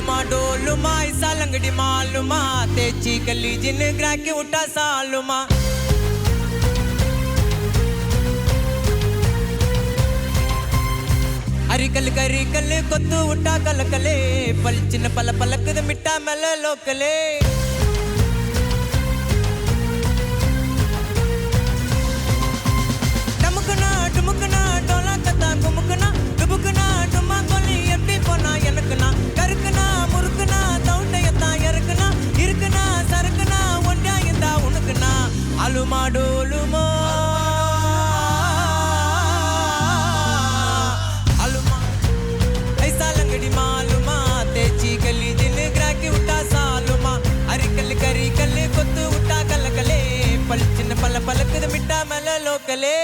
आलूमा डोलूमा ऐसा लंगड़ी मालूमा तेची गली जिन ग्रह के उठा सालूमा अरिकल करिकल कोतु उठा कलकले पलचिन पल पलक मिट्टा मल लोकले डमुकना डुमुकना डोला कता घुमुकना डुबुकना डुमा कोली एप्पी पोना எனக்குனா கருக்குனா முறுக்குனா தவுட்டையத்தா இறக்குனா இருக்குனா சறுக்குனா ஒண்டா இந்த உனக்குனா அலுமா டோலுமா मालूमा तेची गली दिन ग्रह के उठा सालूमा अरिकल करी कल कोतु उठा कल कले पलचिन पल पलक मिट्टा मल लोकले